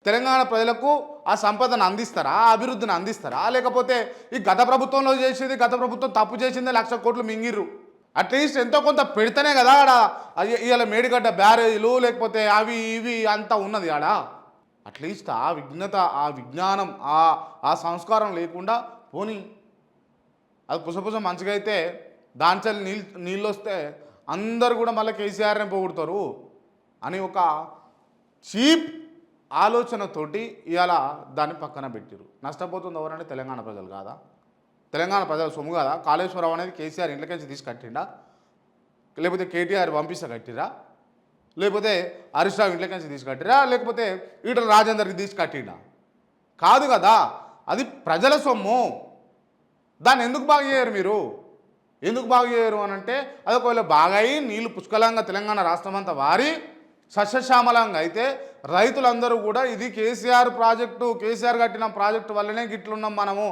తెలంగాణ ప్రజలకు ఆ సంపదను అందిస్తారా, ఆ అభివృద్ధిని అందిస్తారా? లేకపోతే ఈ గత ప్రభుత్వంలో చేసేది, గత ప్రభుత్వం తప్పు చేసిందే 1,00,000 కోట్లు మింగిర్రు. అట్లీస్ట్ ఎంతో కొంత పెడితేనే కదా ఆడ ఇవాళ మేడిగడ్డ బ్యారేజీలు లేకపోతే అవి ఇవి అంతా ఉన్నది ఆడ. అట్లీస్ట్ ఆ విఘ్నత, ఆ విజ్ఞానం, ఆ సంస్కారం లేకుండా పోనీ అది పుసపుస మంచిగా అయితే దాంచెల్లి నీళ్ళు వస్తే అందరు కూడా మళ్ళీ కేసీఆర్ని పొగుడుతారు అని ఒక చీప్ ఆలోచనతోటి ఇవాళ దాన్ని పక్కన పెట్టారు. నష్టపోతుంది ఎవరంటే తెలంగాణ ప్రజలు కాదా? తెలంగాణ ప్రజల సొమ్ము కాదా? కాళేశ్వరం అనేది కేసీఆర్ ఇంట్లోకించి తీసి కట్టిండా? లేకపోతే కేటీఆర్ పంపిస్తే కట్టిరా? లేకపోతే హరీష్ రావు ఇంట్లోకించి తీసి కట్టిరా? లేకపోతే ఈటల రాజేందర్కి తీసి కట్టిండా? కాదు కదా, అది ప్రజల సొమ్ము. దాన్ని ఎందుకు బాగు చేయరు మీరు? ఎందుకు బాగు చేయరు అని అంటే అది ఒకవేళ బాగా అయ్యి నీళ్లు పుష్కలంగా తెలంగాణ రాష్ట్రం అంతా వారి సస్యశ్యామలంగా అయితే రైతులందరూ కూడా ఇది కేసీఆర్ ప్రాజెక్టు, కేసీఆర్ కట్టిన ప్రాజెక్టు వల్లనే గిట్లున్నాం మనము